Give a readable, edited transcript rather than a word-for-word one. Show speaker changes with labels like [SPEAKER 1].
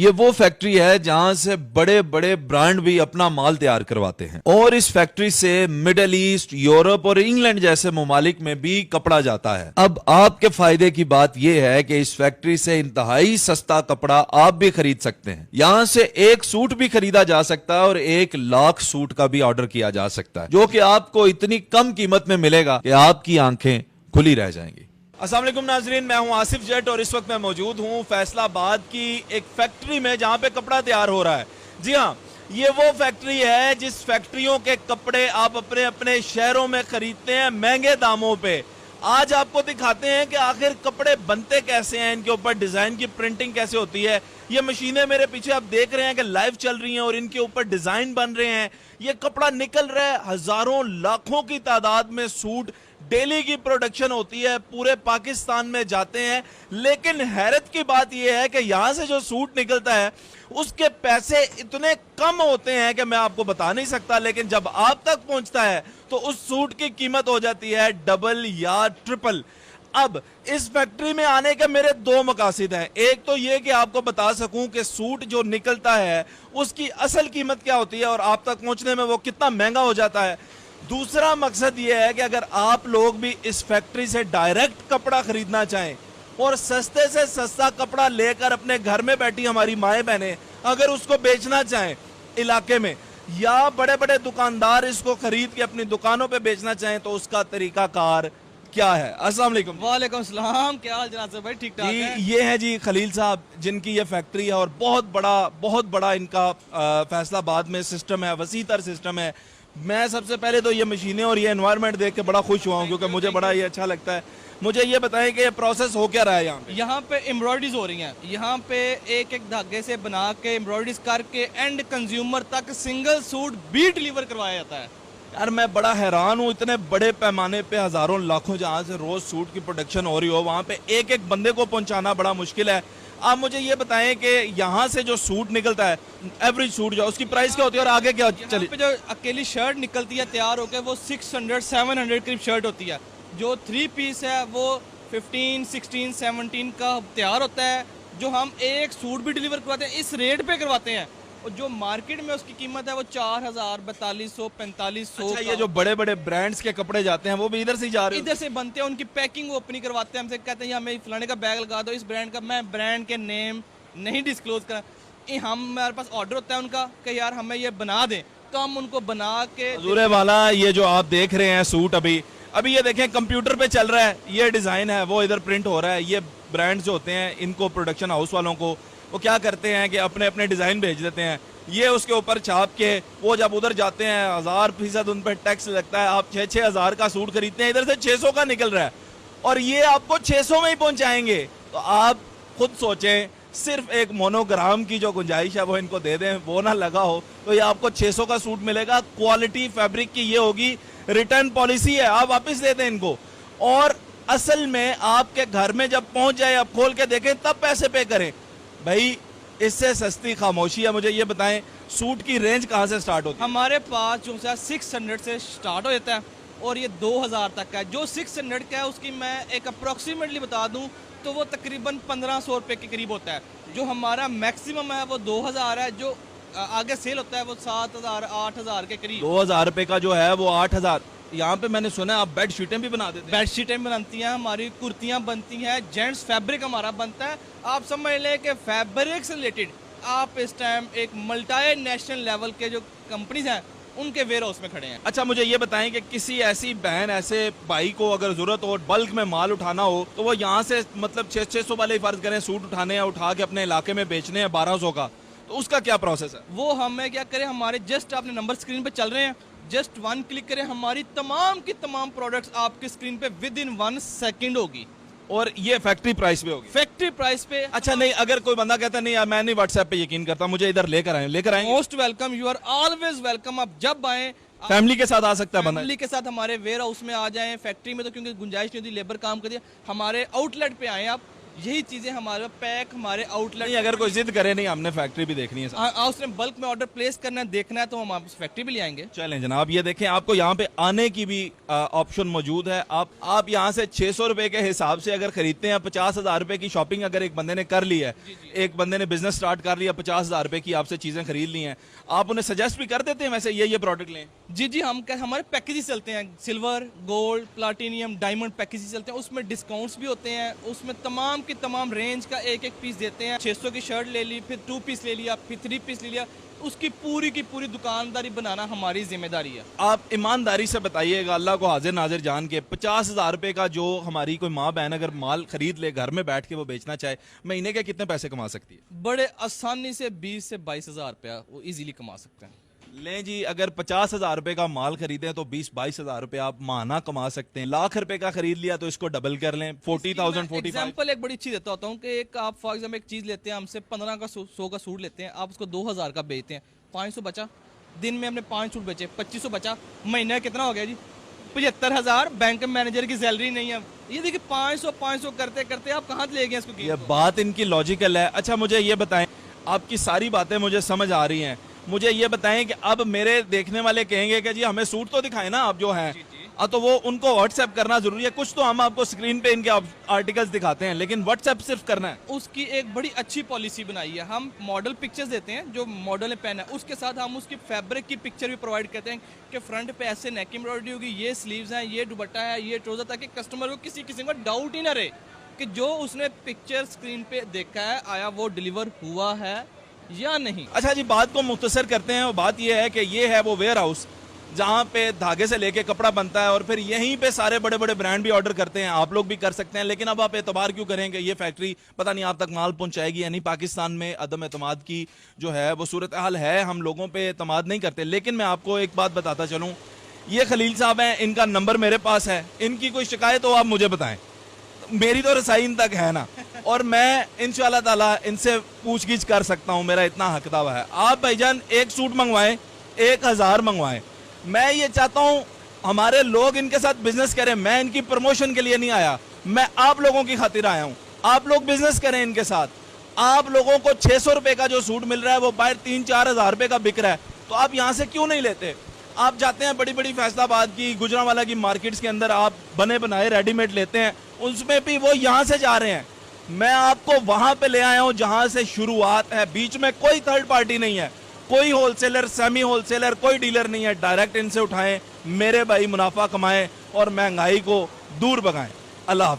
[SPEAKER 1] ये वो फैक्ट्री है जहां से बड़े बड़े ब्रांड भी अपना माल तैयार करवाते हैं और इस फैक्ट्री से मिडिल ईस्ट, यूरोप और इंग्लैंड जैसे ममालिक में भी कपड़ा जाता है। अब आपके फायदे की बात यह है कि इस फैक्ट्री से इंतहाई सस्ता कपड़ा आप भी खरीद सकते हैं। यहां से एक सूट भी खरीदा जा सकता है और 1 लाख सूट का भी ऑर्डर किया जा सकता है, जो कि आपको इतनी कम कीमत में मिलेगा कि आपकी आंखें खुली रह जाएंगी। अस्सलाम वालेकुम नाजरीन, मैं हूं आसिफ जट और इस वक्त मैं मौजूद हूं फैसलाबाद की एक फैक्ट्री में जहां पे कपड़ा तैयार हो रहा है। जी हां, ये वो फैक्ट्री है जिस फैक्ट्रियों के कपड़े आप अपने अपने शहरों में खरीदते हैं महंगे दामों पे। आज आपको दिखाते हैं कि आखिर कपड़े बनते कैसे हैं, इनके ऊपर डिजाइन की प्रिंटिंग कैसे होती है। ये मशीनें मेरे पीछे आप देख रहे हैं कि लाइव चल रही हैं और इनके ऊपर डिजाइन बन रहे हैं। ये कपड़ा निकल रहा है, हजारों लाखों की तादाद में सूट डेली की प्रोडक्शन होती है, पूरे पाकिस्तान में जाते हैं। लेकिन हैरत की बात यह है कि यहां से जो सूट निकलता है उसके पैसे इतने कम होते हैं कि मैं आपको बता नहीं सकता, लेकिन जब आप तक पहुंचता है तो उस सूट की कीमत हो जाती है डबल या ट्रिपल। अब इस फैक्ट्री में आने के मेरे दो मकासद हैं। एक तो यह कि आपको बता सकूं कि सूट जो निकलता है उसकी असल कीमत क्या होती है और आप तक पहुंचने में वो कितना महंगा हो जाता है। दूसरा मकसद यह है कि अगर आप लोग भी इस फैक्ट्री से डायरेक्ट कपड़ा खरीदना चाहें और सस्ते से सस्ता कपड़ा लेकर अपने घर में बैठी हमारी माएं बहनें अगर उसको बेचना चाहें इलाके में, या बड़े बड़े दुकानदार इसको खरीद के अपनी दुकानों पे बेचना चाहें, तो उसका तरीकाकार क्या है। अस्सलाम वालेकुम।
[SPEAKER 2] वालेकुम सलाम, क्या हाल जनाब भाई? ठीक ठाक है।
[SPEAKER 1] ये है जी खलील साहब जिनकी ये फैक्ट्री है और बहुत बड़ा इनका फैसलाबाद में सिस्टम है, वसीतर सिस्टम है। मैं सबसे पहले तो ये मशीनें और ये एनवायरनमेंट देख के बड़ा खुश हुआ हूँ क्योंकि मुझे बड़ा ये अच्छा लगता है। मुझे ये बताएं कि ये प्रोसेस हो क्या रहा है यहाँ पे?
[SPEAKER 2] यहाँ पे एम्ब्रॉयडरीज हो रही हैं। यहाँ पे एक एक धागे से बना के एम्ब्रॉयडरीज करके एंड कंज्यूमर तक सिंगल सूट भी डिलीवर करवाया जाता है।
[SPEAKER 1] यार मैं बड़ा हैरान हूँ, इतने बड़े पैमाने पे हजारों लाखों जहाँ से रोज सूट की प्रोडक्शन हो रही हो, वहाँ पे एक एक बंदे को पहुँचाना बड़ा मुश्किल है। आप मुझे ये बताएं कि यहाँ से जो सूट निकलता है, एवरेज सूट जो उसकी प्राइस क्या होती है और आगे क्या चलिए?
[SPEAKER 2] पे जो अकेली शर्ट निकलती है तैयार होकर वो 600-700 करीब शर्ट होती है। जो 3 पीस है वो 15, 16, 17 का तैयार होता है, जो हम एक सूट भी डिलीवर करवाते हैं इस रेट पे करवाते हैं। और जो मार्केट में उसकी कीमत है वो 4000, 4200, 4500।
[SPEAKER 1] अच्छा, ये जो बड़े बड़े ब्रांड्स के कपड़े जाते हैं वो भी इधर से ही जा रहे हैं?
[SPEAKER 2] इधर से बनते हैं, उनकी पैकिंग वो अपनी करवाते हैं हमसे, कहते हैं हमें फलाने का बैग लगा दो इस ब्रांड का। मैं ब्रांड के नेम नहीं डिस्क्लोज करा, हमारे पास ऑर्डर होता है उनका कि यार हमें ये बना दें, तो हम उनको बना के।
[SPEAKER 1] हजूर वाला ये जो आप देख रहे हैं सूट अभी ये देखें कंप्यूटर पे चल रहा है, ये डिजाइन है वो इधर प्रिंट हो रहा है। ये ब्रांड्स जो होते हैं इनको प्रोडक्शन हाउस वालों को वो क्या करते हैं कि अपने अपने डिजाइन भेज देते हैं, ये उसके ऊपर छाप के वो जब उधर जाते हैं 1000% उन पर टैक्स लगता है। आप 6-6 हजार का सूट खरीदते हैं, इधर से 600 का निकल रहा है और ये आपको 600 में ही पहुंचाएंगे। तो आप खुद सोचें, सिर्फ एक मोनोग्राम की जो गुंजाइश है वो इनको दे दें, वो ना लगा हो तो ये आपको 600 का सूट मिलेगा। क्वालिटी फैब्रिक की ये होगी, रिटर्न पॉलिसी है, आप वापस दे दें इनको। और असल में आपके घर में जब पहुंच जाए आप खोल के देखें तब पैसे पे करें। भाई इससे सस्ती खामोशी है। मुझे ये बताएं सूट की रेंज कहाँ से स्टार्ट होती है?
[SPEAKER 2] हमारे पास जो है 600 से स्टार्ट हो जाता है और ये 2000 तक का है। जो 600 का है उसकी मैं एक अप्रोक्सीमेटली बता दूं तो वो तकरीबन 1500 रुपए के करीब होता है। जो हमारा मैक्सिमम है वो 2000 है, जो आगे सेल होता है वो 7000, 8000 के करीब।
[SPEAKER 1] 2000 रुपए का जो है वो 8000। यहाँ पे मैंने सुना है आप बेड शीटें भी बना देते हैं?
[SPEAKER 2] बेड शीटें बनती हैं हमारी, कुर्तियाँ बनती हैं, जेंट्स फैब्रिक हमारा बनता है। आप समझ लें कि फैब्रिक से रिलेटेड आप इस टाइम एक मल्टी नेशनल लेवल के जो कंपनीज हैं उनके वेयर हाउस में खड़े हैं।
[SPEAKER 1] अच्छा, मुझे ये बताएं कि किसी ऐसी बहन ऐसे भाई को अगर जरूरत हो बल्क में माल उठाना हो तो वो यहाँ से मतलब 600 वाले फर्ज करें सूट उठाने या उठा के अपने इलाके में बेचने हैं 1200 का, तो उसका क्या प्रोसेस है?
[SPEAKER 2] वो हमें क्या करें, हमारे जस्ट आपने नंबर स्क्रीन पे चल रहे हैं, जस्ट 1 क्लिक करें, हमारी तमाम की तमाम प्रोडक्ट्स आपकी स्क्रीन पे विद इन 1 सेकंड होगी।
[SPEAKER 1] और ये फैक्ट्री प्राइस पे होगी?
[SPEAKER 2] फैक्ट्री प्राइस पे।
[SPEAKER 1] अच्छा, नहीं अगर कोई बंदा कहता नहीं यार मैं नहीं व्हाट्सएप पे यकीन करता, मुझे इधर लेकर आए?
[SPEAKER 2] Most welcome, you are always welcome. आप जब आए
[SPEAKER 1] फैमिली के साथ आ सकता है बंदा?
[SPEAKER 2] फैमिली के साथ हमारे वेयर हाउस में आ जाएं। फैक्ट्री में तो क्योंकि गुंजाइश नहीं होती, लेबर काम करती है, हमारे आउटलेट पे आए आप, यही चीज़ें हमारे पैक हमारे आउटलेट
[SPEAKER 1] नहीं, अगर कोई जिद करे नहीं हमने फैक्ट्री भी देखनी है साहब।
[SPEAKER 2] उसने बल्क में ऑर्डर प्लेस करना है, देखना है, तो हम आपकी फैक्ट्री भी ले आएंगे।
[SPEAKER 1] चलें जनाब, ये देखें आपको यहाँ पे आने की भी ऑप्शन मौजूद है। आप यहाँ से 600 रुपए के हिसाब से अगर खरीदते हैं, 50,000 रुपए की शॉपिंग अगर एक बंदे ने कर ली है, एक बंदे ने बिजनेस स्टार्ट कर लिया, 50,000 रुपए की आपसे चीजें खरीद ली हैं, आप उन्हें सजेस्ट भी कर देते हैं वैसे ये प्रोडक्ट लें?
[SPEAKER 2] जी, हमारे पैकेजेस चलते हैं, silver, gold, platinum, diamond packages चलते हैं, उसमें डिस्काउंट्स भी होते हैं, उसमें तमाम की तमाम रेंज का एक एक पीस देते हैं। 600 की शर्ट ले ली, फिर 2 पीस ले लिया, फिर 3 पीस ले लिया, उसकी पूरी की पूरी दुकानदारी बनाना हमारी जिम्मेदारी है।
[SPEAKER 1] आप ईमानदारी से बताइएगा, अल्लाह को हाजिर नाजिर जान के, 50,000 रुपए का जो हमारी कोई माँ बहन अगर माल खरीद ले, घर में बैठ के वो बेचना चाहे, महीने के कितने पैसे कमा सकती है?
[SPEAKER 2] बड़े आसानी से 20 से 22,000 रुपया वो इजीली कमा सकते हैं।
[SPEAKER 1] लें जी, अगर 50,000 रुपए का माल खरीदें तो 20-22,000 रुपए आप माहाना कमा सकते हैं। लाख रुपए का खरीद लिया तो इसको डबल कर लें, 40,000, 45।
[SPEAKER 2] एग्जाम्पल एक बड़ी अच्छी देता होता हूँ कि एक आप फॉर एग्जाम्पल एक चीज़ लेते हैं हमसे 15 का 100 का सूट लेते हैं, आप उसको 2,000 का बेचते हैं, 500 बचा, दिन में हमने 5 सूट बेचे, 2500 बचा, महीने का कितना हो गया जी? 75,000। बैंक मैनेजर की सैलरी नहीं है। ये देखिए 500 करते करते आप कहाँ ले गए इसको?
[SPEAKER 1] ये बात इनकी लॉजिकल है। अच्छा मुझे ये बताएं, आपकी सारी बातें मुझे समझ आ रही हैं, मुझे ये बताएं कि अब मेरे देखने वाले कहेंगे कि जी हमें सूट तो दिखाएं ना आप जो हैं, तो वो उनको व्हाट्सएप करना जरूरी है। कुछ तो हम आपको स्क्रीन पे इनके आर्टिकल्स दिखाते हैं, लेकिन व्हाट्सएप सिर्फ करना है।
[SPEAKER 2] उसकी एक बड़ी अच्छी पॉलिसी बनाई है, हम मॉडल पिक्चर्स देते हैं, जो मॉडल ने पहना है उसके साथ हम उसकी फैब्रिक की पिक्चर भी प्रोवाइड करते हैं कि फ्रंट पे ऐसे नेक एम्ब्रॉयडरी होगी, ये स्लीव्स हैं, ये दुपट्टा है, ये ट्राउजर, ताकि कस्टमर को किसी किस्म का डाउट ही ना रहे कि जो उसने पिक्चर स्क्रीन पे देखा है आया वो डिलीवर हुआ है या नहीं।
[SPEAKER 1] अच्छा जी, बात को मुख्तसर करते हैं। बात यह है कि ये है वो वेयर हाउस जहाँ पे धागे से लेके कपड़ा बनता है और फिर यहीं पे सारे बड़े बड़े ब्रांड भी ऑर्डर करते हैं। आप लोग भी कर सकते हैं, लेकिन अब आप एतबार क्यों करें कि ये फैक्ट्री पता नहीं आप तक माल पहुंचाएगी या नहीं। पाकिस्तान में अदम एतमाद की जो है वो सूरत हाल है, हम लोगों पे एतमाद नहीं करते। लेकिन मैं आपको एक बात बताता चलूँ, ये खलील साहब हैं, इनका नंबर मेरे पास है, इनकी कोई शिकायत हो आप मुझे बताएं, मेरी तो रसाई इन तक है ना, और मैं इंशाल्लाह ताला इनसे पूछगिछ कर सकता हूं, मेरा इतना हक दावा है। आप भाईजान एक सूट मंगवाएं, 1000 मंगवाएं, मैं ये चाहता हूं हमारे लोग इनके साथ बिजनेस करें। मैं इनकी प्रमोशन के लिए नहीं आया, मैं आप लोगों की खातिर आया हूं। आप लोग बिजनेस करें इनके साथ। आप लोगों को 600 रुपए का जो सूट मिल रहा है वो बाहर 3-4 हजार रुपए का बिक रहा है, तो आप यहां से क्यों नहीं लेते? आप जाते हैं बड़ी बड़ी फैसलाबाद की, गुजरांवाला की मार्केट्स के अंदर, आप बने बनाए रेडीमेड लेते हैं, उसमें भी वो यहां से जा रहे हैं। मैं आपको वहां पे ले आया हूं जहां से शुरुआत है, बीच में कोई थर्ड पार्टी नहीं है, कोई होलसेलर, सेमी होलसेलर, कोई डीलर नहीं है। डायरेक्ट इनसे उठाएं, मेरे भाई मुनाफा कमाएं और महंगाई को दूर भगाएं। अल्लाह हाफिज।